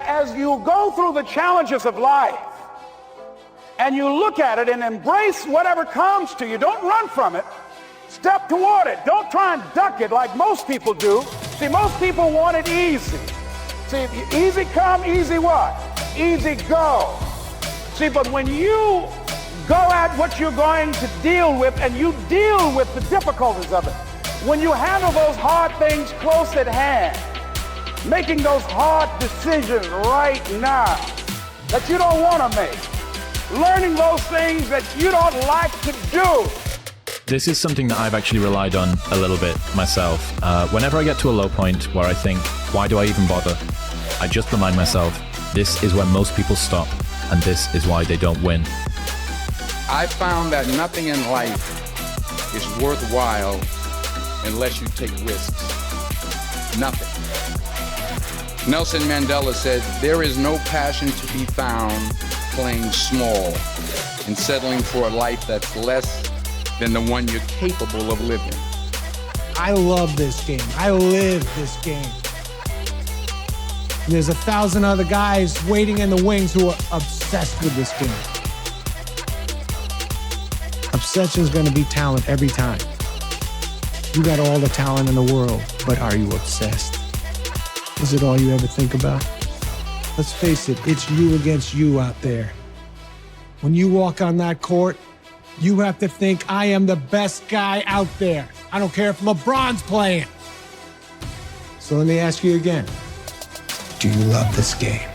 as you go through the challenges of life and you look at it and embrace whatever comes to you, don't run from it. Step toward it. Don't try and duck it like most people do. See, most people want it easy. See, easy come, easy what? Easy go. See, but when you go at what you're going to deal with and you deal with the difficulties of it, when you handle those hard things close at hand, making those hard decisions right now that you don't want to make, learning those things that you don't like to do. This is something that I've actually relied on a little bit myself. Whenever I get to a low point where I think, why do I even bother? I just remind myself, this is where most people stop, and this is why they don't win. I found that nothing in life is worthwhile unless you take risks. Nothing. Nelson Mandela said, there is no passion to be found playing small and settling for a life that's less than the one you're capable of living. I love this game. I live this game. There's 1,000 other guys waiting in the wings who are obsessed with this game. Obsession's gonna be talent every time. You got all the talent in the world, but are you obsessed? Is it all you ever think about? Let's face it, it's you against you out there. When you walk on that court, you have to think, I am the best guy out there. I don't care if LeBron's playing. So let me ask you again. Do you love this game?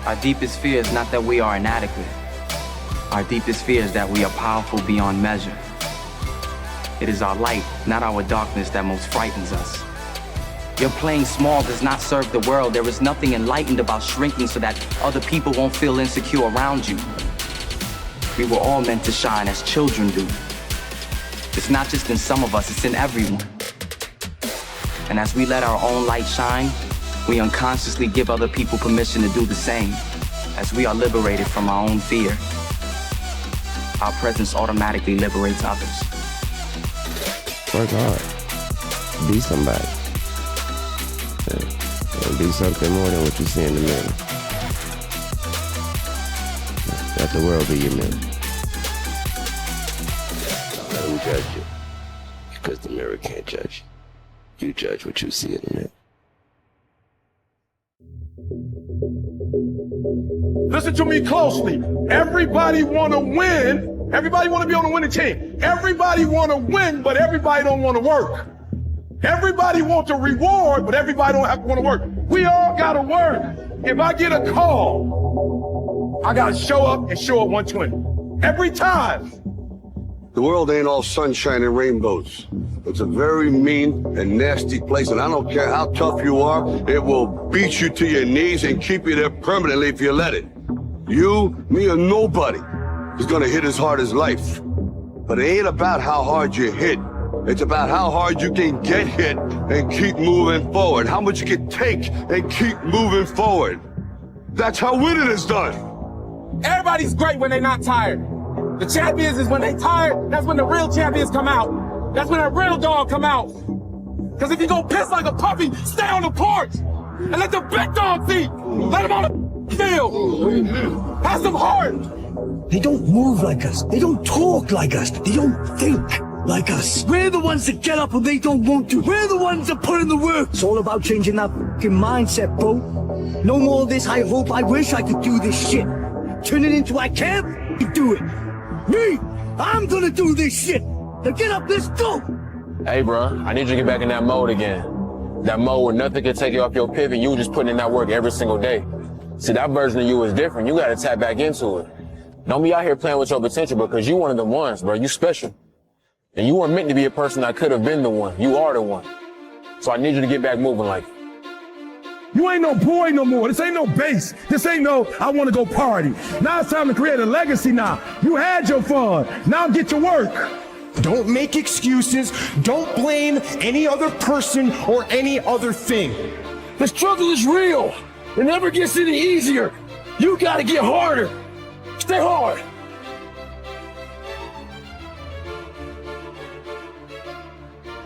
Our deepest fear is not that we are inadequate. Our deepest fear is that we are powerful beyond measure. It is our light, not our darkness, that most frightens us. Your playing small does not serve the world. There is nothing enlightened about shrinking so that other people won't feel insecure around you. We were all meant to shine as children do. It's not just in some of us, it's in everyone. And as we let our own light shine, we unconsciously give other people permission to do the same. As we are liberated from our own fear, our presence automatically liberates others. Work hard. Be somebody. Yeah. Be something more than what you see in the mirror. Let the world be your mirror. Let them judge you. Because the mirror can't judge you. You judge what you see in the mirror. Listen to me closely. Everybody want to win. Everybody want to be on the winning team. Everybody want to win, but everybody don't want to work. Everybody want the reward, but everybody don't want to work. We all got to work. If I get a call, I got to show up and show up 120. Every time. The world ain't all sunshine and rainbows. It's a very mean and nasty place, and I don't care how tough you are, it will beat you to your knees and keep you there permanently if you let it. You, me, or nobody is gonna hit as hard as life. But it ain't about how hard you hit. It's about how hard you can get hit and keep moving forward. How much you can take and keep moving forward. That's how winning is done. Everybody's great when they're not tired. The champions is when they tired, that's when the real champions come out. That's when that real dog come out. Because if you go piss like a puppy, stay on the porch and let the big dogs eat. Let them on the field. Have some heart. They don't move like us. They don't talk like us. They don't think like us. We're the ones that get up when they don't want to. We're the ones that put in the work. It's all about changing that fucking mindset, bro. No more of this, I hope, I wish I could do this shit. Turn it into I can't do it. Me, I'm gonna do this shit. Now get up, let's go. Hey, bro, I need you to get back in that mode again. That mode where nothing can take you off your pivot. You just putting in that work every single day. See, that version of you is different. You gotta tap back into it. Don't be out here playing with your potential because you one of the ones, bro. You special. And you weren't meant to be a person that could have been the one. You are the one. So I need you to get back moving like it. You ain't no boy no more. This ain't no base. This ain't no, I want to go party. Now it's time to create a legacy now. You had your fun. Now get to work. Don't make excuses. Don't blame any other person or any other thing. The struggle is real. It never gets any easier. You gotta get harder. Stay hard.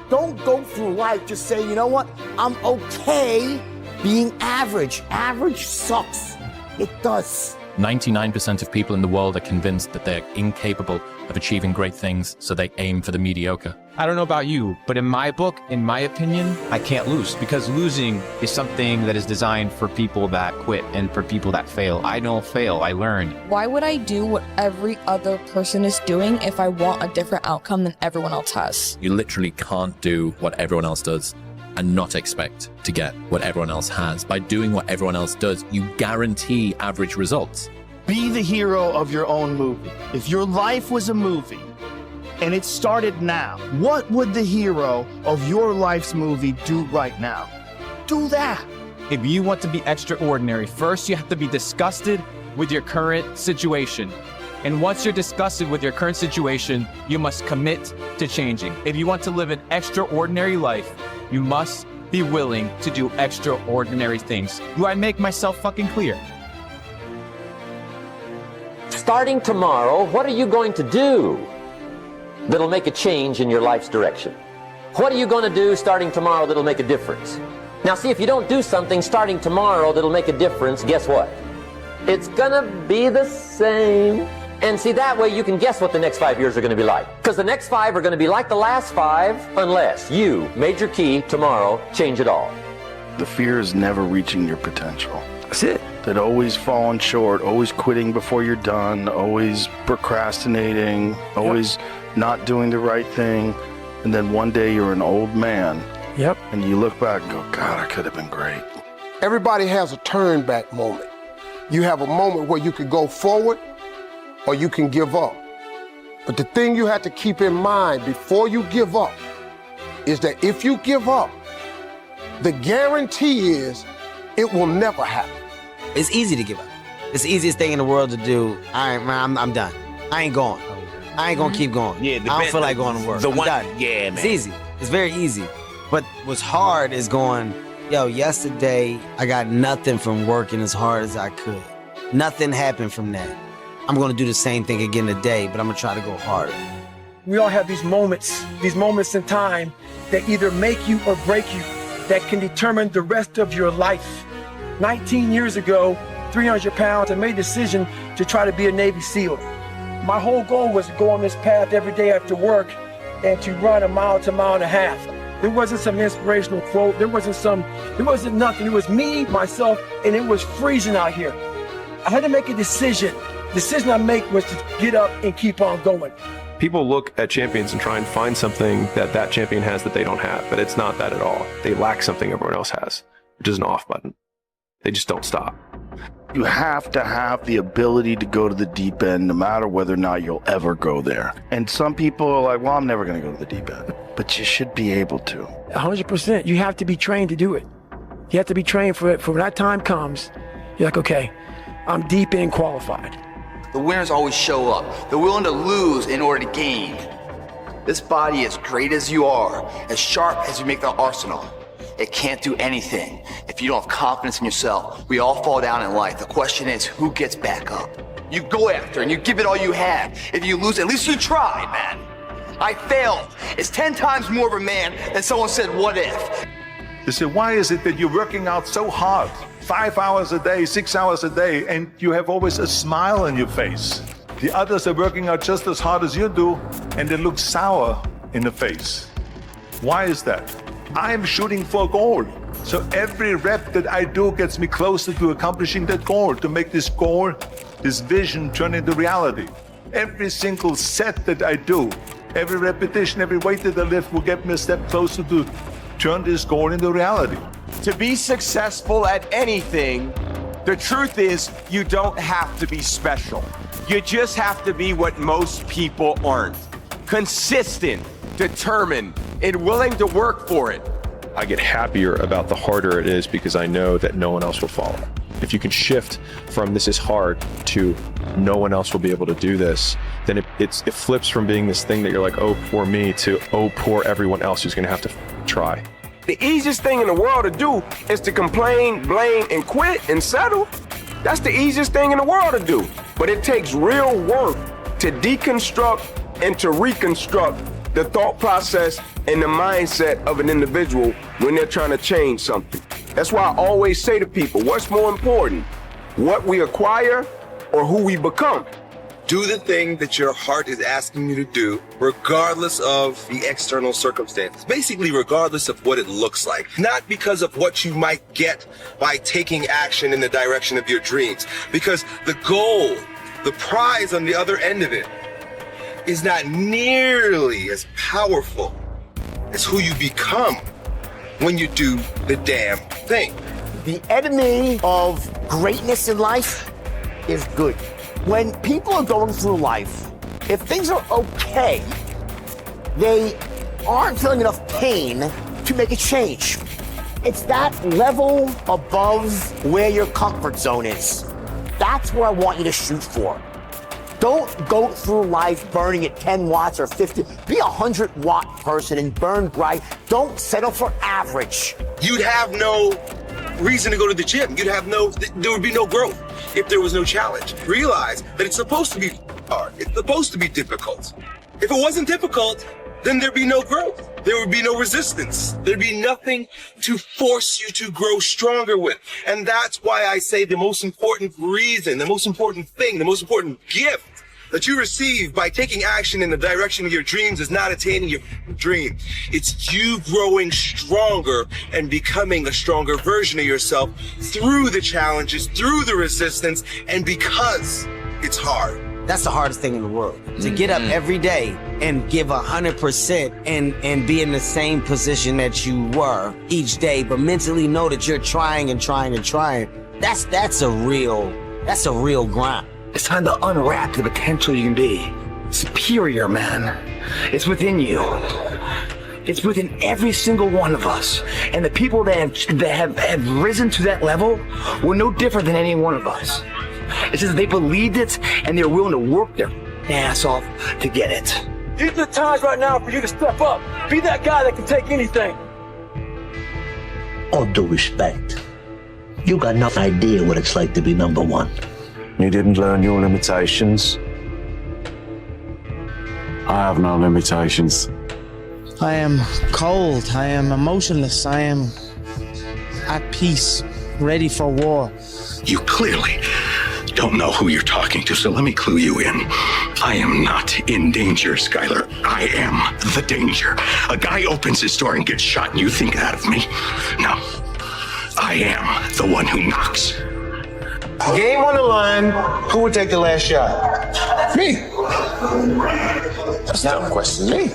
Don't go through life just saying, you know what, I'm okay being average. Average sucks. It does. 99% of people in the world are convinced that they're incapable of achieving great things, so they aim for the mediocre. I don't know about you, but in my book, in my opinion, I can't lose, because losing is something that is designed for people that quit and for people that fail. I don't fail, I learn. Why would I do what every other person is doing if I want a different outcome than everyone else has? You literally can't do what everyone else does and not expect to get what everyone else has. By doing what everyone else does, you guarantee average results. Be the hero of your own movie. If your life was a movie and it started now, what would the hero of your life's movie do right now? Do that. If you want to be extraordinary, first you have to be disgusted with your current situation. And once you're disgusted with your current situation, you must commit to changing. If you want to live an extraordinary life, you must be willing to do extraordinary things. Do I make myself fucking clear? Starting tomorrow, what are you going to do that'll make a change in your life's direction? What are you going to do starting tomorrow that'll make a difference? Now see, if you don't do something starting tomorrow that'll make a difference, guess what? It's gonna be the same. And see, that way you can guess what the next 5 years are going to be like. Because the next 5 are going to be like the last 5 unless you, major key, tomorrow, change it all. The fear is never reaching your potential. That's it. That always falling short, always quitting before you're done, always procrastinating, always not doing the right thing. And then one day you're an old man. Yep. And you look back and go, God, I could have been great. Everybody has a turn back moment. You have a moment where you could go forward or you can give up. But the thing you have to keep in mind before you give up is that if you give up, the guarantee is it will never happen. It's easy to give up. It's the easiest thing in the world to do. I'm done. I ain't going. I ain't gonna keep going. Yeah, I don't feel like going to work. I'm done. Yeah, man. It's easy. It's very easy. But what's hard is going, yo, yesterday I got nothing from working as hard as I could. Nothing happened from that. I'm gonna do the same thing again today, but I'm gonna try to go harder. We all have these moments in time that either make you or break you, that can determine the rest of your life. 19 years ago, 300 pounds, I made a decision to try to be a Navy SEAL. My whole goal was to go on this path every day after work and to run a mile to a mile and a half. There wasn't some inspirational quote, there wasn't nothing. It was me, myself, and it was freezing out here. I had to make a decision. The decision I make was to get up and keep on going. People look at champions and try and find something that champion has that they don't have, but it's not that at all. They lack something everyone else has, which is an off button. They just don't stop. You have to have the ability to go to the deep end no matter whether or not you'll ever go there. And some people are like, well, I'm never going to go to the deep end. But you should be able to. 100%. You have to be trained to do it. You have to be trained for it. For when that time comes, you're like, okay, I'm deep end qualified. The winners always show up. They're willing to lose in order to gain. This body, as great as you are, as sharp as you make the arsenal, it can't do anything if you don't have confidence in yourself. We all fall down in life. The question is, who gets back up? You go after and you give it all you have. If you lose, at least you tried, man. I failed. It's 10 times more of a man than someone said, what if? They say, why is it that you're working out so hard? 5 hours a day, 6 hours a day, and you have always a smile on your face. The others are working out just as hard as you do, and they look sour in the face. Why is that? I'm shooting for a goal. So every rep that I do gets me closer to accomplishing that goal, to make this goal, this vision turn into reality. Every single set that I do, every repetition, every weight that I lift will get me a step closer to turn this goal into reality. To be successful at anything, the truth is you don't have to be special. You just have to be what most people aren't. Consistent, determined, and willing to work for it. I get happier about the harder it is because I know that no one else will follow. If you can shift from this is hard to no one else will be able to do this, then it flips from being this thing that you're like, oh, poor me, to oh, poor everyone else who's gonna have to try. The easiest thing in the world to do is to complain, blame, and quit and settle. That's the easiest thing in the world to do. But it takes real work to deconstruct and to reconstruct the thought process and the mindset of an individual when they're trying to change something. That's why I always say to people, what's more important, what we acquire or who we become? Do the thing that your heart is asking you to do, regardless of the external circumstances. Basically, regardless of what it looks like. Not because of what you might get by taking action in the direction of your dreams. Because the goal, the prize on the other end of it, is not nearly as powerful as who you become when you do the damn thing. The enemy of greatness in life is good. When people are going through life, if things are okay, they aren't feeling enough pain to make a change. It's that level above where your comfort zone is. That's where I want you to shoot for. Don't go through life burning at 10 watts or 50. Be a 100-watt person and burn bright. Don't settle for average. You'd have no reason to go to the gym. There would be no growth if there was no challenge. Realize that it's supposed to be hard. It's supposed to be difficult. If it wasn't difficult, then there'd be no growth. There would be no resistance. There'd be nothing to force you to grow stronger with. And that's why I say the most important reason, the most important thing, the most important gift that you receive by taking action in the direction of your dreams is not attaining your dream. It's you growing stronger and becoming a stronger version of yourself through the challenges, through the resistance, and because it's hard. That's the hardest thing in the world. To get up every day and give 100% and be in the same position that you were each day, but mentally know that you're trying and trying and trying. That's a real grind. It's time to unwrap the potential you can be. Superior, man. It's within you. It's within every single one of us. And the people that have risen to that level were no different than any one of us. It's just they believed it and they're willing to work their ass off to get it. These are the times right now for you to step up. Be that guy that can take anything. All due respect, you got no idea what it's like to be number one. You didn't learn your limitations. I have no limitations. I am cold. I am emotionless. I am at peace, ready for war. You clearly don't know who you're talking to, so let me clue you in. I am not in danger, Skylar. I am the danger. A guy opens his door and gets shot, and you think that of me? No. I am the one who knocks. Game on the line. Who would take the last shot? Me. That's not a question. Me.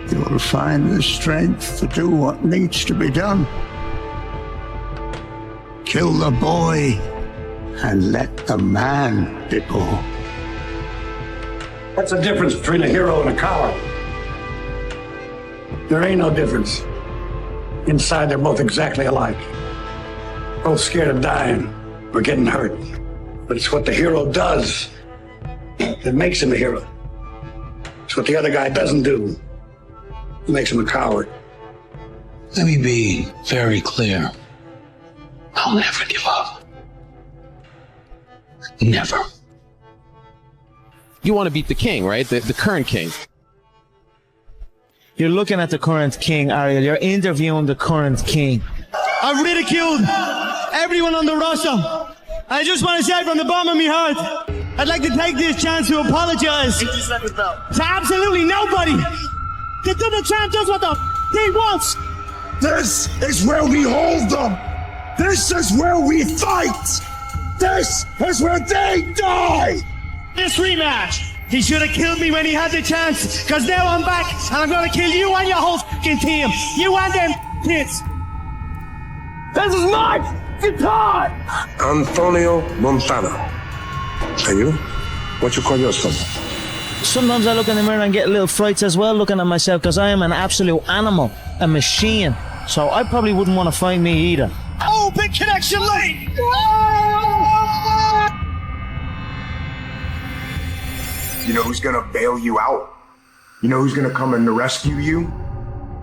You will find the strength to do what needs to be done. Kill the boy and let the man be born. What's the difference between a hero and a coward? There ain't no difference. Inside, they're both exactly alike. Both scared of dying or getting hurt. But it's what the hero does that makes him a hero. It's what the other guy doesn't do that makes him a coward. Let me be very clear. I'll never give up. Never. You want to beat the king, right? The current king. You're looking at the current king, Ariel. You're interviewing the current king. I ridiculed everyone on the roster. I just want to say from the bottom of my heart, I'd like to take this chance to apologize to absolutely nobody. The double champ does what the he wants. This is where we hold them. This is where we fight. This is where they die. This rematch. He should have killed me when he had the chance, because now I'm back and I'm going to kill you and your whole fucking team. You and them kids. This is my guitar! Antonio Montana. And you? What you call yourself? Sometimes I look in the mirror and get little frights as well looking at myself, because I am an absolute animal, a machine. So I probably wouldn't want to find me either. Open connection lane! You know who's gonna bail you out? You know who's gonna come and rescue you?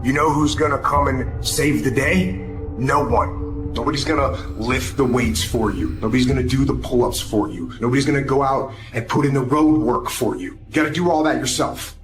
You know who's gonna come and save the day? No one. Nobody's gonna lift the weights for you. Nobody's gonna do the pull-ups for you. Nobody's gonna go out and put in the road work for you. You gotta do all that yourself.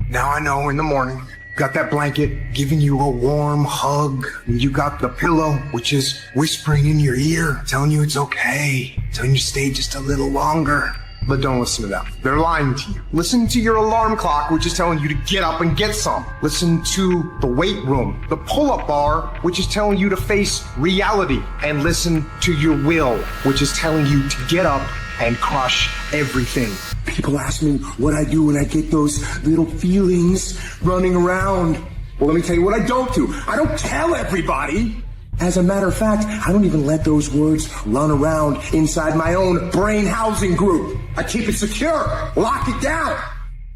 Now I know in the morning Got that blanket giving you a warm hug. And you got the pillow, which is whispering in your ear, telling you it's okay, telling you to stay just a little longer. But don't listen to them. They're lying to you. Listen to your alarm clock, which is telling you to get up and get some. Listen to the weight room, the pull-up bar, which is telling you to face reality. And listen to your will, which is telling you to get up and crush everything. People ask me what I do when I get those little feelings running around. Well, let me tell you what I don't do. I don't tell everybody. As a matter of fact, I don't even let those words run around inside my own brain housing group. I keep it secure, lock it down.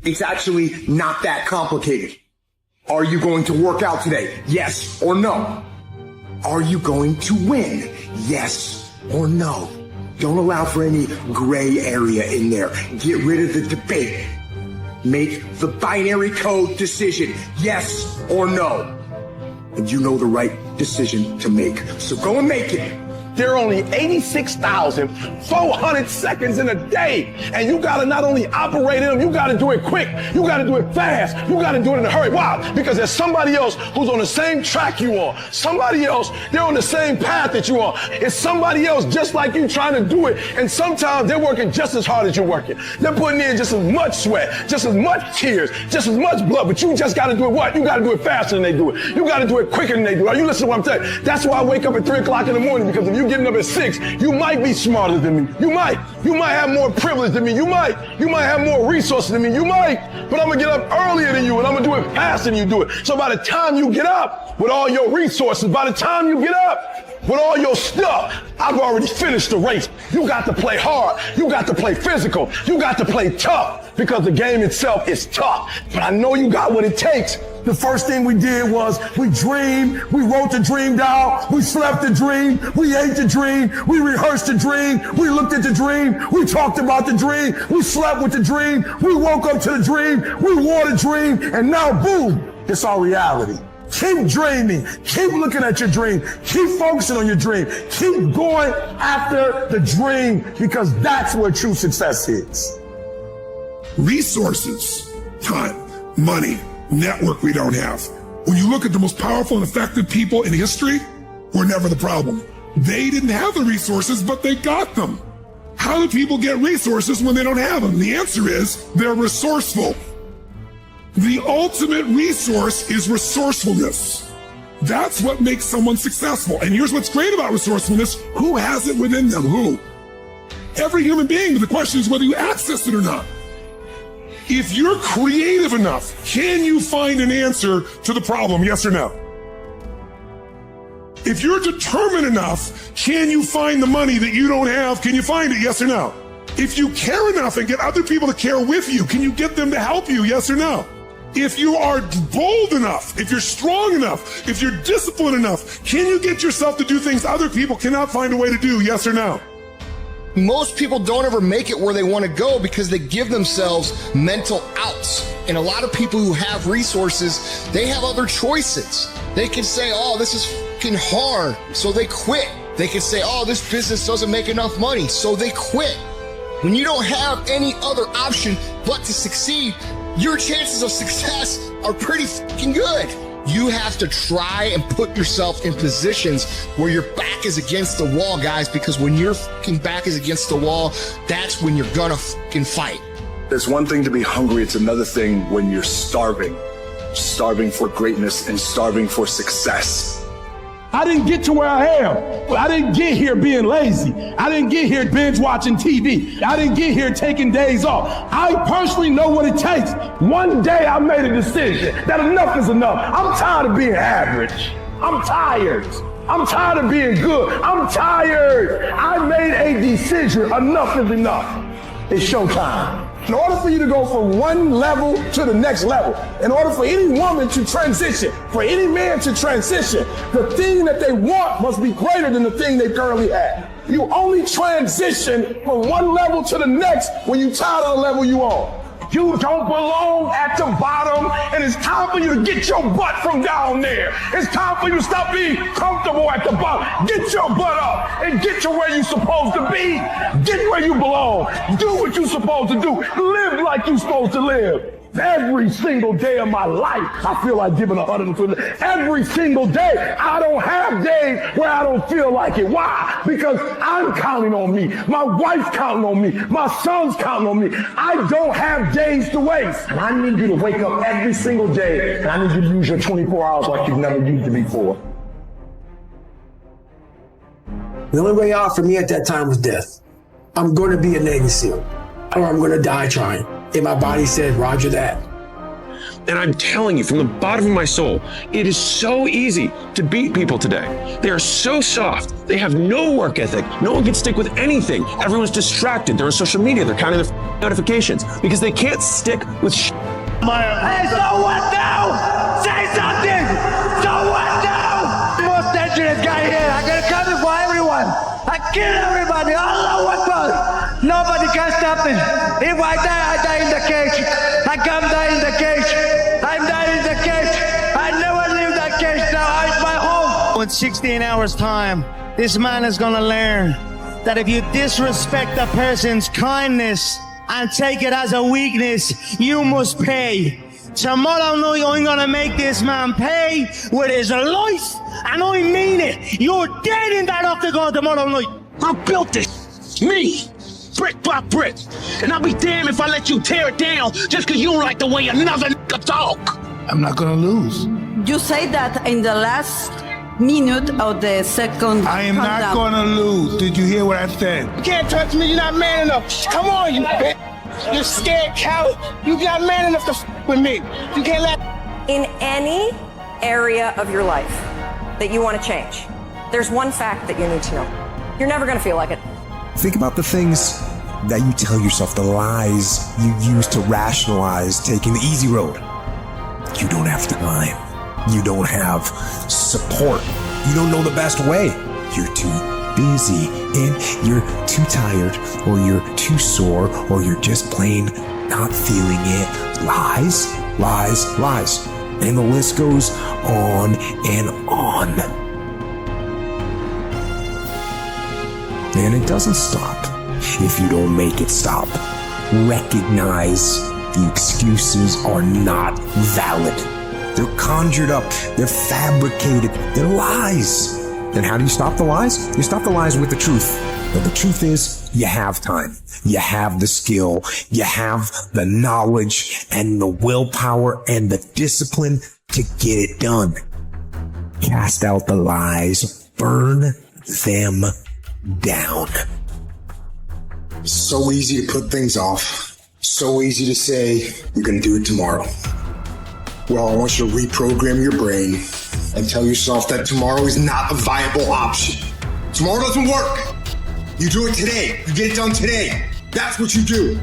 It's actually not that complicated. Are you going to work out today? Yes or no? Are you going to win? Yes or no? Don't allow for any gray area in there. Get rid of the debate. Make the binary code decision, yes or no. And you know the right decision to make. So go and make it. There are only 86,400 seconds in a day. And you gotta not only operate in them, you gotta do it quick. You gotta do it fast. You gotta do it in a hurry. Why? Because there's somebody else who's on the same track you are. Somebody else, they're on the same path that you are. It's somebody else just like you trying to do it. And sometimes they're working just as hard as you're working. They're putting in just as much sweat, just as much tears, just as much blood. But you just gotta do it what? You gotta do it faster than they do it. You gotta do it quicker than they do it. Are you listening to what I'm telling you? That's why I wake up at 3 o'clock in the morning, because if you getting up at 6, you might be smarter than me. You might have more privilege than me. You might have more resources than me. You might, but I'm gonna get up earlier than you, and I'm gonna do it faster than you do it. So by the time you get up with all your resources, by the time you get up with all your stuff, I've already finished the race. You got to play hard. You got to play physical. You got to play tough, because the game itself is tough. But I know you got what it takes. The first thing we did was we dreamed, we wrote the dream down, we slept the dream, we ate the dream, we rehearsed the dream, we looked at the dream, we talked about the dream, we slept with the dream, we woke up to the dream, we wore the dream, and now boom, it's our reality. Keep dreaming, keep looking at your dream, keep focusing on your dream, keep going after the dream, because that's where true success is. Resources, time, money, network we don't have. When you look at the most powerful and effective people in history, we're never the problem. They didn't have the resources, but they got them. How do people get resources when they don't have them? The answer is they're resourceful. The ultimate resource is resourcefulness. That's what makes someone successful. And here's what's great about resourcefulness. Who has it within them? Who? Every human being, but the question is whether you access it or not. If you're creative enough, can you find an answer to the problem, yes or no? If you're determined enough, can you find the money that you don't have? Can you find it, yes or no? If you care enough and get other people to care with you, can you get them to help you, yes or no? If you are bold enough, if you're strong enough, if you're disciplined enough, can you get yourself to do things other people cannot find a way to do, yes or no? Most people don't ever make it where they want to go because they give themselves mental outs. And a lot of people who have resources, they have other choices. They can say, oh, this is fucking hard, so they quit. They can say, oh, this business doesn't make enough money, so they quit. When you don't have any other option but to succeed, your chances of success are pretty fucking good. You have to try and put yourself in positions where your back is against the wall, guys, because when your fucking back is against the wall, that's when you're gonna fucking fight. It's one thing to be hungry, it's another thing when you're starving. Starving for greatness and starving for success. I didn't get to where I am. I didn't get here being lazy. I didn't get here binge watching TV. I didn't get here taking days off. I personally know what it takes. One day I made a decision that enough is enough. I'm tired of being average. I'm tired. I'm tired of being good. I'm tired. I made a decision. Enough is enough. It's showtime. In order for you to go from one level to the next level, in order for any woman to transition, for any man to transition, the thing that they want must be greater than the thing they currently have. You only transition from one level to the next when you're tired of the level you on. You don't belong at the bottom, and it's time for you to get your butt from down there. It's time for you to stop being comfortable at the bottom. Get your butt up and get to where you're supposed to be. Get where you belong. Do what you're supposed to do. Live like you're supposed to live. Every single day of my life, I feel like giving 120. Every single day, I don't have days where I don't feel like it. Why? Because I'm counting on me. My wife's counting on me. My son's counting on me. I don't have days to waste. And I need you to wake up every single day, and I need you to use your 24 hours like you've never used it before. The only way out for me at that time was death. I'm going to be a Navy SEAL, or I'm going to die trying. And my body said, Roger that. And I'm telling you from the bottom of my soul, it is so easy to beat people today. They are so soft. They have no work ethic. No one can stick with anything. Everyone's distracted. They're on social media. They're counting their notifications because they can't stick with Hey, so what now? Say something! So what now? Most dangerous guy here. I got coming for everyone. I kill everybody, all the weapons. Nobody can stop me. If I die in the cage. I come die in the cage. I'm dying in the cage. I never leave that cage now. It's my home. In 16 hours time, this man is gonna learn that if you disrespect a person's kindness and take it as a weakness, you must pay. Tomorrow night, I'm gonna make this man pay with his life, and I mean it. You're dead in that octagon tomorrow night. I built this. Me. Brick by brick. And I'll be damned if I let you tear it down just because you don't like the way another nigga talk. I'm not gonna lose. You say that in the last minute of the second I am not countdown. gonna lose. Did you hear what I said? You can't touch me. You're not man enough. Come on, you bitch. You're scared coward. You're not man enough to f with me. You can't let. In any area of your life that you want to change, there's one fact that you need to know. You're never going to feel like it. Think about the things that you tell yourself, the lies you use to rationalize taking the easy road. You don't have time. You don't have support. You don't know the best way. You're too busy, and you're too tired, or you're too sore, or you're just plain not feeling it. Lies, lies, lies. And the list goes on and on. And it doesn't stop if you don't make it stop. Recognize the excuses are not valid. They're conjured up, they're fabricated, they're lies. Then how do you stop the lies? You stop the lies with the truth. But the truth is, you have time. You have the skill. You have the knowledge and the willpower and the discipline to get it done. Cast out the lies. Burn them down. So easy to put things off. So easy to say, you're going to do it tomorrow. Well, I want you to reprogram your brain and tell yourself that tomorrow is not a viable option. Tomorrow doesn't work. You do it today. You get it done today. That's what you do.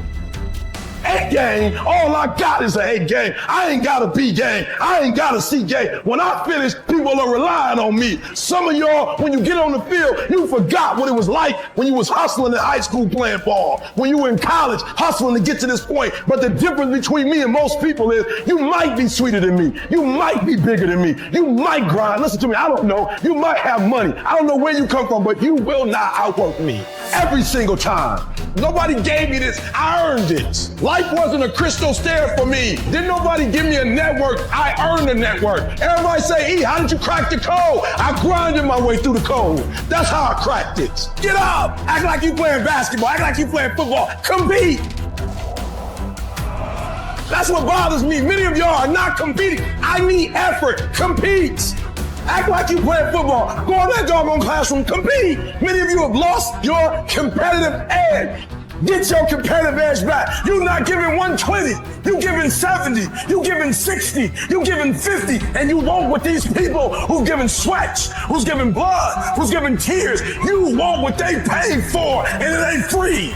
A game, all I got is an A game. I ain't got a B game. I ain't got a C game. When I finish, people are relying on me. Some of y'all, when you get on the field, you forgot what it was like when you was hustling in high school playing ball, when you were in college hustling to get to this point. But the difference between me and most people is you might be sweeter than me. You might be bigger than me. You might grind. Listen to me, I don't know. You might have money. I don't know where you come from, but you will not outwork me. Every single time. Nobody gave me this. I earned it. Life wasn't a crystal stair for me. Didn't nobody give me a network. I earned the network. Everybody say, E, how did you crack the code? I grinded my way through the code. That's how I cracked it. Get up. Act like you playing basketball. Act like you playing football. Compete. That's what bothers me. Many of y'all are not competing. I need effort. Compete. Act like you playing football. Go in that doggone classroom. Compete. Many of you have lost your competitive edge. Get your competitive edge back. You're not giving 120. You're giving 70. You're giving 60. You're giving 50. And you want what these people who's giving sweat, who's giving blood, who's giving tears, you want what they paid for, and it ain't free.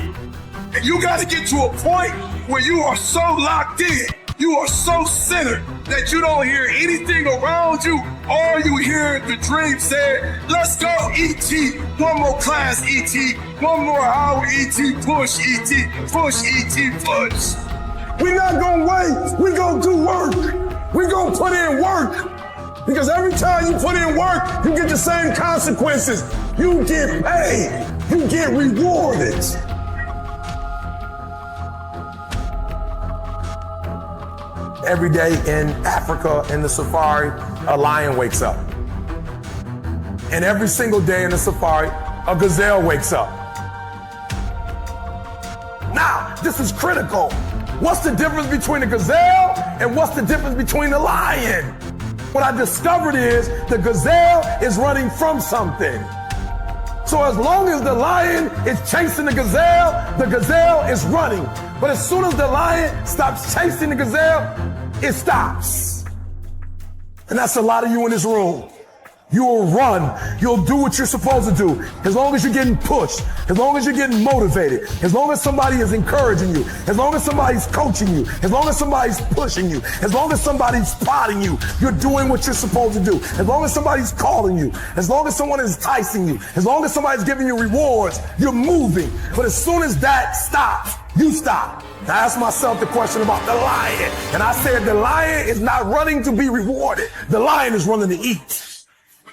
And you got to get to a point where you are so locked in, you are so centered that you don't hear anything around you. All you hear the dream say, let's go, E.T. One more class, E.T. One more hour, E.T. Push, E.T. Push, E.T. Push. We're not going to wait. We're going to do work. We're going to put in work. Because every time you put in work, you get the same consequences. You get paid. You get rewarded. every day in Africa in the safari, a lion wakes up. And every single day in the safari, a gazelle wakes up. Now, this is critical. What's the difference between a gazelle and what's the difference between a lion? What I discovered is the gazelle is running from something. So as long as the lion is chasing the gazelle is running. But as soon as the lion stops chasing the gazelle, it stops. And that's a lot of you in this room. You will run. You'll do what you're supposed to do. As long as you're getting pushed, as long as you're getting motivated, as long as somebody is encouraging you, as long as somebody's coaching you, as long as somebody's pushing you, as long as somebody's prodding you, you're doing what you're supposed to do. As long as somebody's calling you, as long as someone is enticing you, as long as somebody's giving you rewards, you're moving. But as soon as that stops, you stop. I asked myself the question about the lion, and I said the lion is not running to be rewarded. The lion is running to eat.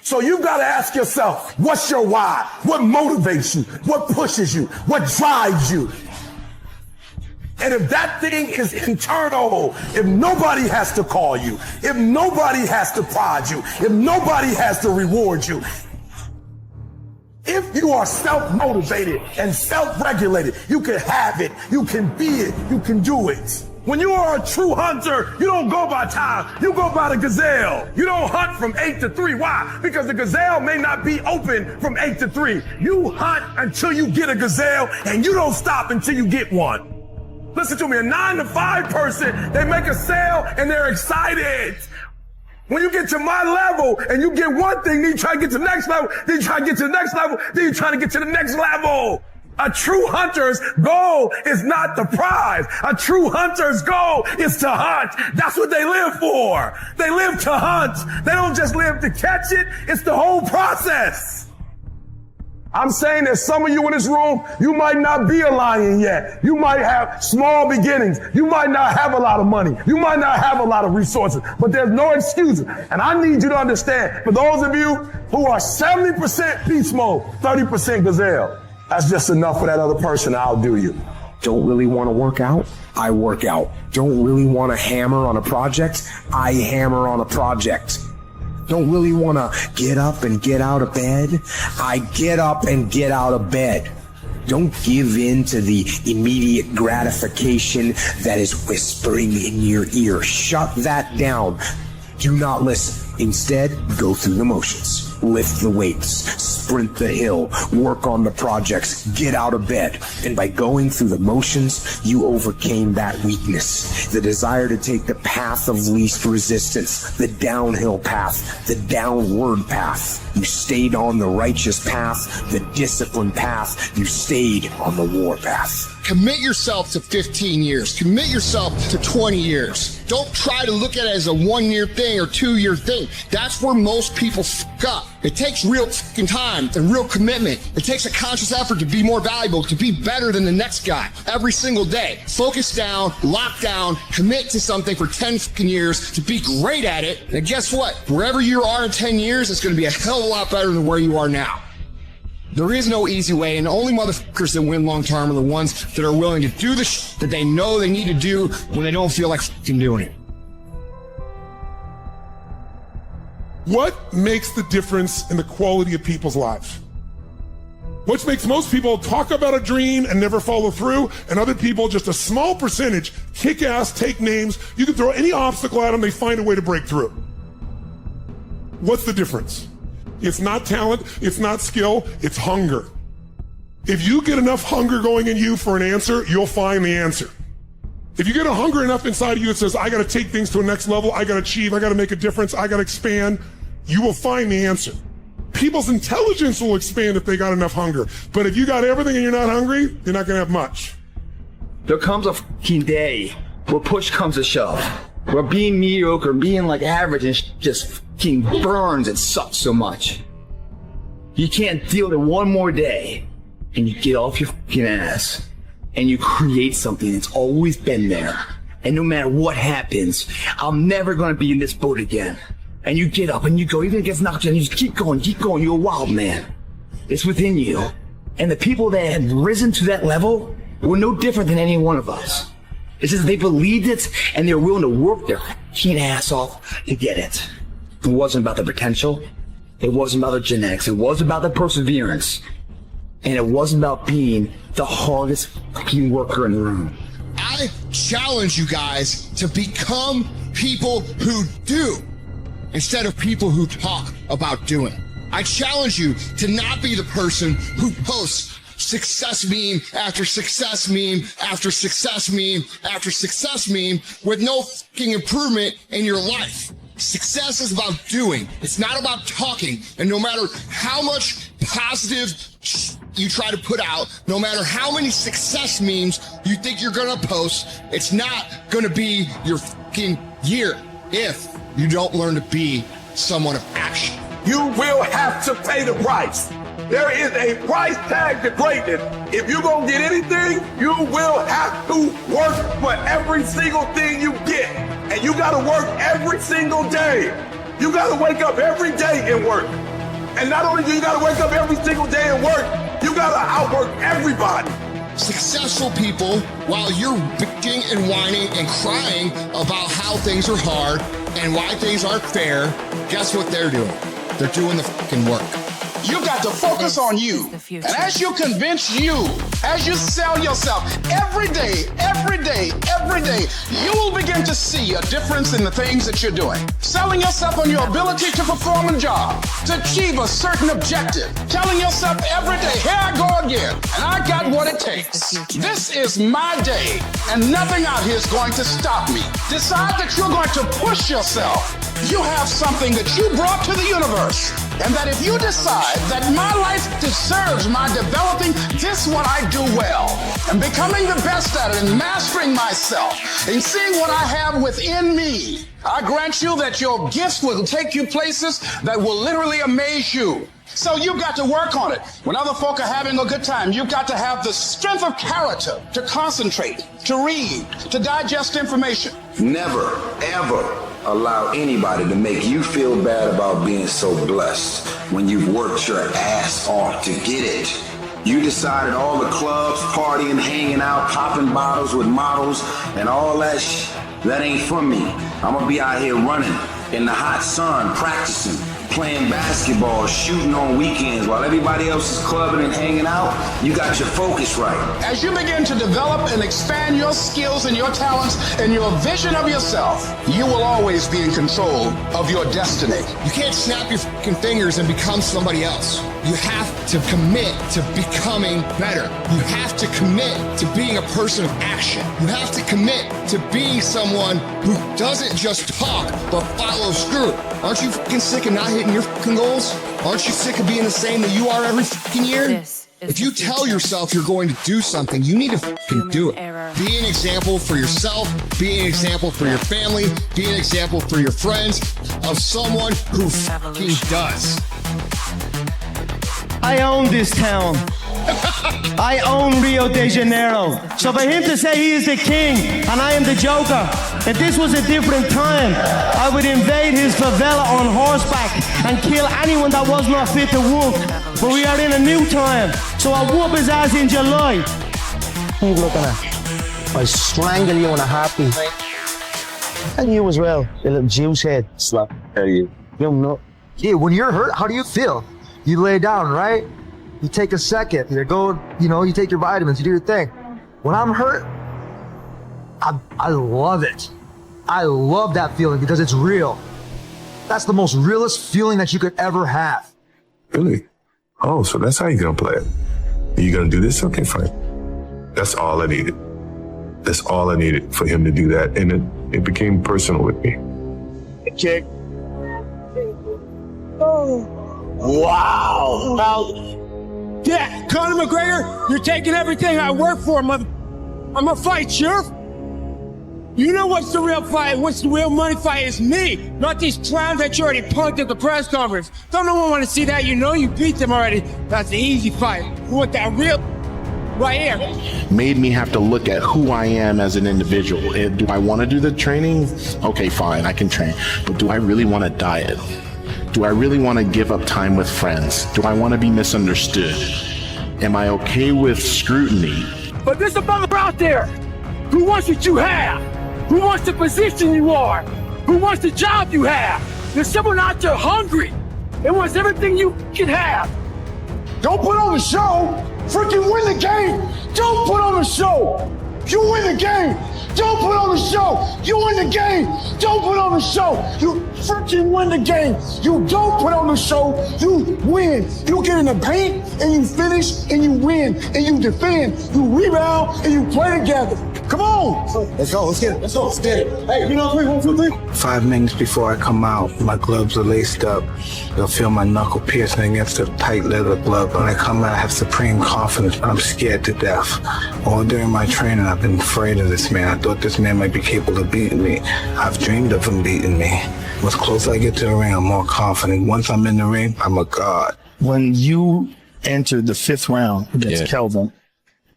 So you've got to ask yourself, what's your why? What motivates you? What pushes you? What drives you? And if that thing is internal, if nobody has to call you, if nobody has to prod you, if nobody has to reward you, if you are self-motivated and self-regulated, you can have it, you can be it, you can do it. When you are a true hunter, you don't go by time, you go by the gazelle. You don't hunt from 8 to 3. Why? Because the gazelle may not be open from 8 to 3. You hunt until you get a gazelle, and you don't stop until you get one. Listen to me, a 9 to 5 person, they make a sale and they're excited. When you get to my level and you get one thing, then you try to get to the next level, then you try to get to the next level, then you try to get to the next level. A true hunter's goal is not the prize. A true hunter's goal is to hunt. That's what they live for. They live to hunt. They don't just live to catch it. It's the whole process. I'm saying that some of you in this room, you might not be a lion yet. You might have small beginnings. You might not have a lot of money. You might not have a lot of resources, but there's no excuses. And I need you to understand, for those of you who are 70% beast mode, 30% gazelle, that's just enough for that other person to outdo you. Don't really want to work out? I work out. Don't really want to hammer on a project? I hammer on a project. Don't really want to get up and get out of bed? I get up and get out of bed. Don't give in to the immediate gratification that is whispering in your ear. Shut that down. Do not listen. Instead, go through the motions. Lift the weights, sprint the hill, work on the projects, get out of bed. And by going through the motions, you overcame that weakness, the desire to take the path of least resistance, the downhill path, the downward path. You stayed on the righteous path, the disciplined path. You stayed on the war path. Commit yourself to 15 years. Commit yourself to 20 years. Don't try to look at it as a 1-year thing or 2-year thing. That's where most people fuck up. It takes real fucking time and real commitment. It takes a conscious effort to be more valuable, to be better than the next guy every single day. Focus down, lock down, commit to something for 10 fucking years to be great at it. And guess what? Wherever you are in 10 years, it's going to be a hell of a lot better than where you are now. There is no easy way, and the only motherfuckers that win long term are the ones that are willing to do the shit that they know they need to do when they don't feel like fucking doing it. What makes the difference in the quality of people's lives? What makes most people talk about a dream and never follow through, and other people, just a small percentage, kick ass, take names. You can throw any obstacle at them, they find a way to break through. What's the difference? It's not talent, it's not skill, it's hunger. If you get enough hunger going in you for an answer, you'll find the answer. If you get a hunger enough inside of you that says, I gotta take things to a next level, I gotta achieve, I gotta make a difference, I gotta expand, you will find the answer. People's intelligence will expand if they got enough hunger. But if you got everything and you're not hungry, you're not gonna have much. There comes a fucking day where push comes to shove, where being mediocre, being like average, and just fucking burns and sucks so much. You can't deal with it one more day, and you get off your fucking ass, and you create something that's always been there. And no matter what happens, I'm never gonna be in this boat again. And you get up and you go, even if it gets knocked down, you just keep going, you're a wild man. It's within you. And the people that had risen to that level were no different than any one of us. It's just they believed it and they were willing to work their fucking ass off to get it. It wasn't about the potential. It wasn't about the genetics. It wasn't about the perseverance. And it wasn't about being the hardest fucking worker in the room. I challenge you guys to become people who do instead of people who talk about doing. I challenge you to not be the person who posts success meme after success meme after success meme after success meme with no fucking improvement in your life. Success is about doing. It's not about talking. And no matter how much positive you try to put out, no matter how many success memes you think you're gonna post, it's not gonna be your fucking year if you don't learn to be someone of action. You will have to pay the price. There is a price tag to greatness. If you're gonna get anything, you will have to work for every single thing you get. And you gotta work every single day. You gotta wake up every day and work. And not only do you gotta wake up every single day and work, you gotta outwork everybody. Successful people, while you're bitching and whining and crying about how things are hard and why things aren't fair, guess what they're doing? They're doing the fucking work. You got to focus on you. And as you convince you, as you sell yourself every day, you will begin to see a difference in the things that you're doing. Selling yourself on your ability to perform a job, to achieve a certain objective. Telling yourself every day, here I go again, and I got what it takes. This is my day, and nothing out here is going to stop me. Decide that you're going to push yourself. You have something that you brought to the universe. And that if you decide that my life deserves my developing this what I do well, and becoming the best at it and mastering myself and seeing what I have within me, I grant you that your gifts will take you places that will literally amaze you. So you've got to work on it. When other folk are having a good time, you've got to have the strength of character to concentrate, to read, to digest information. Never, ever allow anybody to make you feel bad about being so blessed when you've worked your ass off to get it. You decided all the clubs, partying, hanging out, popping bottles with models, and all that that ain't for me. I'm gonna be out here running in the hot sun, practicing, playing basketball, shooting on weekends while everybody else is clubbing and hanging out. You got your focus right. As you begin to develop and expand your skills and your talents and your vision of yourself, you will always be in control of your destiny. You can't snap your fucking fingers and become somebody else. You have to commit to becoming better. You have to commit to being a person of action. You have to commit to being someone who doesn't just talk, but follows through. Aren't you fucking sick of not hitting your fucking goals? Aren't you sick of being the same that you are every fucking year? If you tell yourself you're going to do something, you need to fucking do it. Be an example for yourself, be an example for your family, be an example for your friends of someone who fucking does. I own this town. I own Rio de Janeiro. So for him to say he is the king and I am the joker, if this was a different time, I would invade his favela on horseback and kill anyone that was not fit to whoop. But we are in a new time, so I'll whoop his ass in July. Who you looking at? I strangle you in a heartbeat. And you as well, you little juice head. Slap. How are you? You know. Yeah, when you're hurt, how do you feel? You lay down, right? You take a second, you go, you take your vitamins, you do your thing. When I'm hurt, I love it. I love that feeling because it's real. That's the most realest feeling that you could ever have. Really? Oh, so that's how you're gonna play it. Are you gonna do this? Okay, fine. That's all I needed. That's all I needed for him to do that. And it became personal with me. Kick. Oh. Wow. Yeah, Conor McGregor, you're taking everything I work for, mother. I'm a fight, sheriff. You know what's the real fight? What's the real money fight? Is me, not these clowns that you already punked at the press conference. Don't no one want to see that. You know you beat them already. That's the easy fight. You want that real right here. Made me have to look at who I am as an individual. Do I want to do the training? Okay, fine, I can train. But do I really want to diet? Do I really want to give up time with friends? Do I want to be misunderstood? Am I okay with scrutiny? But there's a mother out there who wants what you have, who wants the position you are, who wants the job you have. There's someone out there hungry and wants everything you can have. Don't put on the show. Freaking win the game. Don't put on the show. You win the game. Don't put on the show. You win the game. Don't put on the show. You freaking win the game. You don't put on the show. You win. You get in the paint and you finish and you win and you defend. You rebound and you play together. Come on. Let's go. Let's get it. Let's go. Let's get it. Hey, 1, 2, 3. 5 minutes before I come out, my gloves are laced up. They'll feel my knuckle piercing against the tight leather glove. When I come out, I have supreme confidence, but I'm scared to death. All during my training, I've been afraid of this man. I thought this man might be capable of beating me. I've dreamed of him beating me. As closer I get to the ring, I'm more confident. Once I'm in the ring, I'm a god. When you entered the 5th round against Kelvin,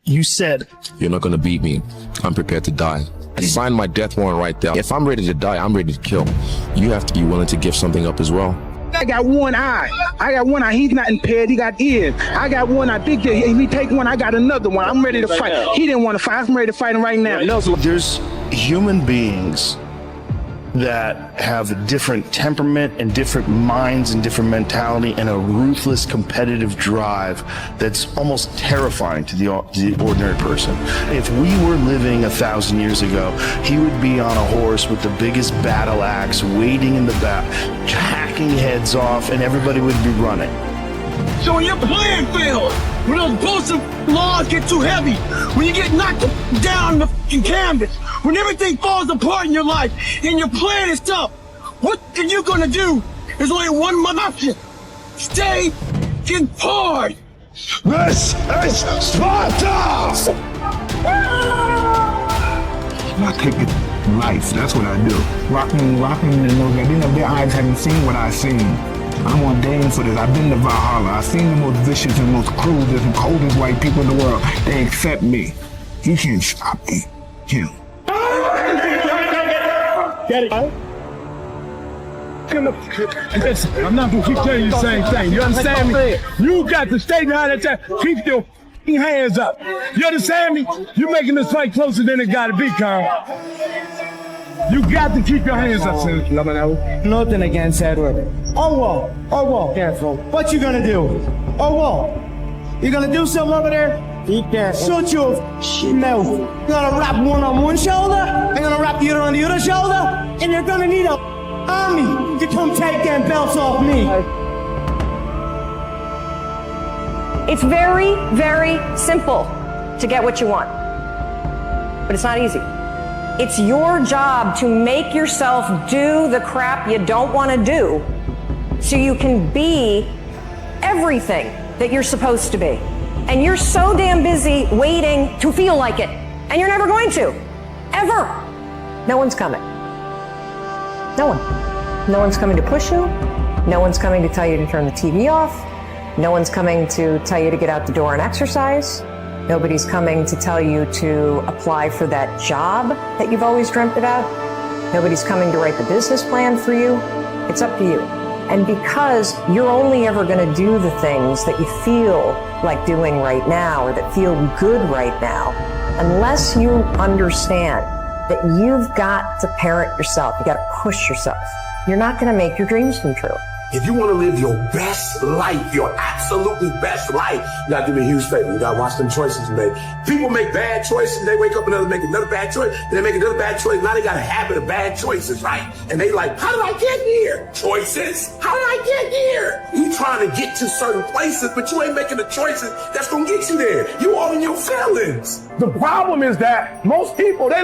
you said, "You're not going to beat me. I'm prepared to die." I signed my death warrant right there. If I'm ready to die, I'm ready to kill. You have to be willing to give something up as well. I got one eye. He's not impaired. He got ears. I got one eye. Big deal. If he take one, I got another one. I'm ready to fight. He didn't want to fight. I'm ready to fight him right now. There's human beings that have a different temperament and different minds and different mentality and a ruthless competitive drive that's almost terrifying to the ordinary person. If we were living 1,000 years ago, he would be on a horse with the biggest battle axe waiting in the back, hacking heads off, and everybody would be running. So when your playing field, when those bullshit laws get too heavy, when you get knocked down the fucking canvas, when everything falls apart in your life and your plan is tough, what are you gonna do? There's only one option. Stay in hard. This is Sparta! I take it life. That's what I do. Rocking in those guys. Their eyes haven't seen what I've seen. I'm ordained for this. I've been to Valhalla. I've seen the most vicious and most cruelest and coldest white people in the world. They accept me. You can't stop me. Him. Get it? I'm not gonna keep telling you the same thing. You understand me? You got to stay behind that. Keep your hands up. You understand me? You're making this fight closer than it gotta be, Carl. You got to keep your hands up, son. Nothing against Edward. Oh, well. Careful. What you gonna do? Oh, well. You gonna do something over there? Be careful. Shut your mouth. You're gonna wrap one on one shoulder, and you're gonna wrap the other on the other shoulder, and you're gonna need a army to come take them belts off me. It's very, very simple to get what you want, but it's not easy. It's your job to make yourself do the crap you don't want to do so you can be everything that you're supposed to be. And you're so damn busy waiting to feel like it. And you're never going to. Ever. No one's coming. No one. No one's coming to push you. No one's coming to tell you to turn the TV off. No one's coming to tell you to get out the door and exercise. Nobody's coming to tell you to apply for that job that you've always dreamt about. Nobody's coming to write the business plan for you. It's up to you. And because you're only ever going to do the things that you feel like doing right now or that feel good right now, unless you understand that you've got to parent yourself, you got to push yourself, you're not going to make your dreams come true. If you want to live your best life, your absolutely best life, you got to do me a huge favor. You got to watch them choices you make. People make bad choices. They wake up and make another bad choice. Then they make another bad choice. Now they got a habit of bad choices, right? And they like, how did I get here? Choices. How did I get here? You trying to get to certain places, but you ain't making the choices that's going to get you there. You all in your feelings. The problem is that most people, they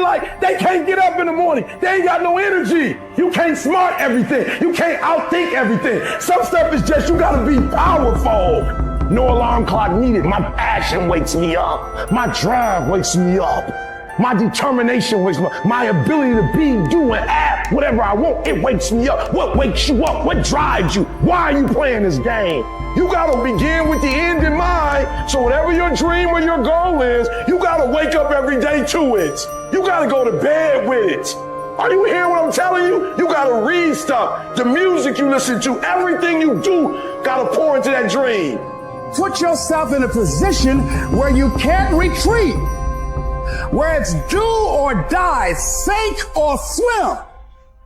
can't get up in the morning. They ain't got no energy. You can't smart everything. You can't outthink everything. Some stuff is just, you gotta be powerful. No alarm clock needed. My passion wakes me up. My drive wakes me up. My determination wakes me up. My ability to be, do, and act whatever I want, it wakes me up. What wakes you up? What drives you? Why are you playing this game? You gotta begin with the end in mind. So whatever your dream or your goal is, you gotta wake up every day to it. You gotta go to bed with it. Are you hearing what I'm telling you? You gotta read stuff. The music you listen to, everything you do, gotta pour into that dream. Put yourself in a position where you can't retreat. where it's do or die, sink or swim.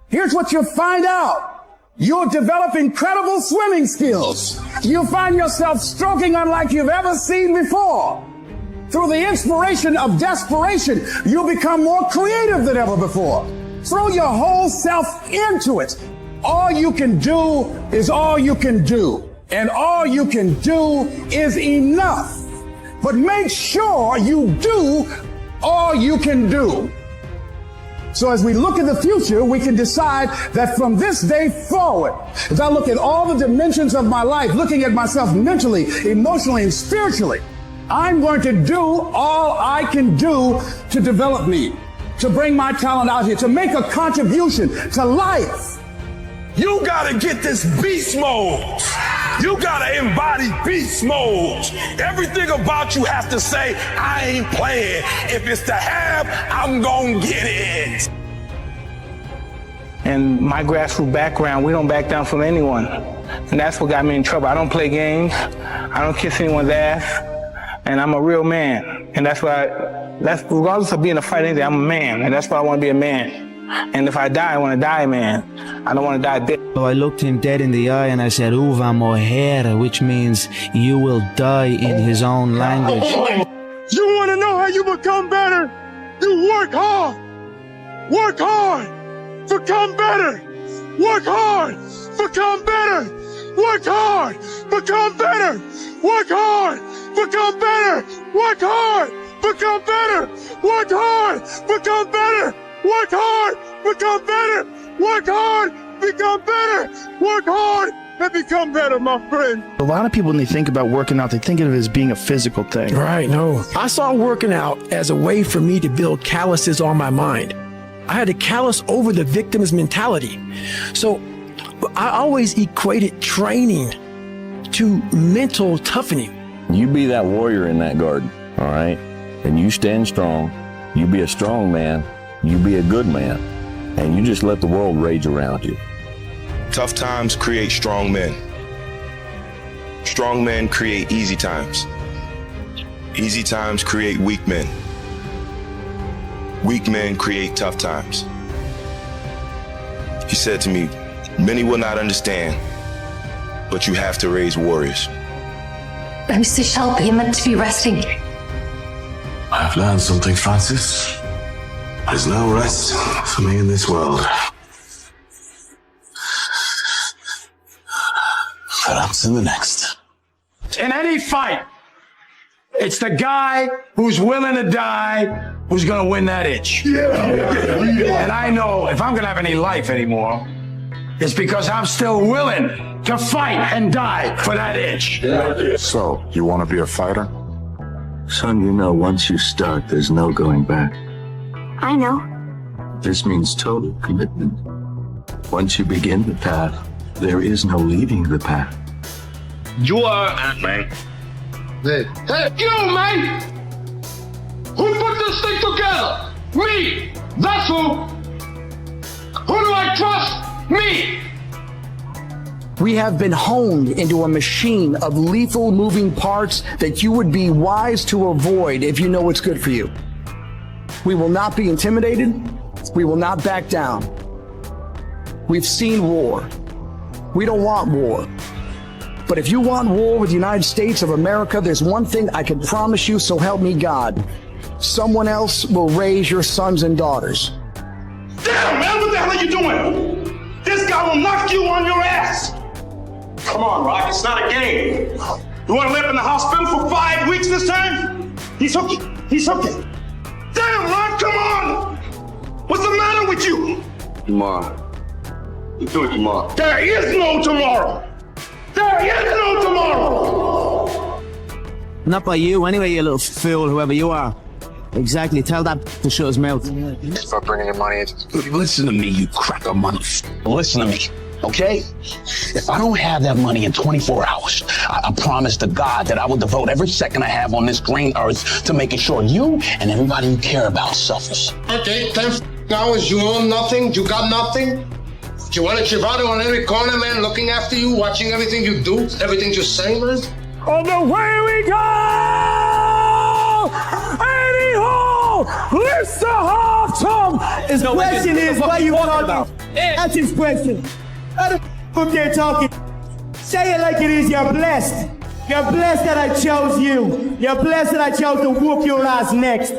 Here's what you'll find out. You'll develop incredible swimming skills. You'll find yourself stroking unlike you've ever seen before. Through the inspiration of desperation, you'll become more creative than ever before. Throw your whole self into it. All you can do is all you can do. And all you can do is enough. But make sure you do all you can do. So as we look at the future, we can decide that from this day forward, as I look at all the dimensions of my life, looking at myself mentally, emotionally, and spiritually, I'm going to do all I can do to develop me, to bring my talent out here, to make a contribution to life. You gotta get this beast mode. You gotta embody beast mode. Everything about you has to say, I ain't playing. If it's to have, I'm gonna get it. And my grassroots background, we don't back down from anyone. And that's what got me in trouble. I don't play games. I don't kiss anyone's ass. And I'm a real man. And that's regardless of being a fight, anything, I'm a man. And that's why I want to be a man. And if I die, I want to die, man. I don't want to die dead. So I looked him dead in the eye and I said, "Uva moher," which means you will die in his own language. You want to know how you become better? You work hard. Work hard. Become better. Work hard. Become better. Work hard. Become better. Work hard. Become better. Work hard. Become better. Work hard. Become better. Work hard. Become better. Work hard. Become better. Work hard and become better, my friend. A lot of people, when they think about working out, they think of it as being a physical thing. Right, no. I saw working out as a way for me to build calluses on my mind. I had to callous over the victim's mentality. So I always equated training to mental toughening. You be that warrior in that garden, all right? And you stand strong. You be a strong man. You be a good man. And you just let the world rage around you. Tough times create strong men. Strong men create easy times. Easy times create weak men. Weak men create tough times. He said to me, many will not understand, but you have to raise warriors. Mr. Shelby, you're meant to be resting. I've learned something, Francis. There's no rest for me in this world. Perhaps in the next. In any fight, it's the guy who's willing to die who's gonna win that itch. And I know if I'm gonna have any life anymore, it's because I'm still willing to fight and die for that itch. So, you want to be a fighter? Son, you know, once you start, there's no going back. I know. This means total commitment. Once you begin the path, there is no leaving the path. You are Ant-Man. Hey, you, man! Who put this thing together? Me! That's who! Who do I trust? Me! We have been honed into a machine of lethal moving parts that you would be wise to avoid if you know what's good for you. We will not be intimidated. We will not back down. We've seen war. We don't want war. But if you want war with the United States of America, there's one thing I can promise you, so help me God. Someone else will raise your sons and daughters. Damn, man, what the hell are you doing? This guy will knock you on your ass. Come on, Rock, it's not a game. You want to live in the hospital for 5 weeks this time? He's hooking. He's hooking. Damn, Rock, come on. What's the matter with you? Tomorrow. We'll do it tomorrow. There is no tomorrow. There is no tomorrow. Not by you anyway, you little fool, whoever you are. Exactly, tell that to shut his mouth. Start bringing your money into... Listen to me, you cracker money. Listen to me, okay? If I don't have that money in 24 hours, I promise to God that I will devote every second I have on this green earth to making sure you and everybody you care about suffers. Okay, 10 hours, you own nothing, you got nothing. You want a chivato on every corner, man, looking after you, watching everything you do, everything you say, man? On the way we go! Anywho, His question is, why you talking? That's his question. From there talking. Say it like it is, you're blessed. You're blessed that I chose you. You're blessed that I chose to whoop your ass next.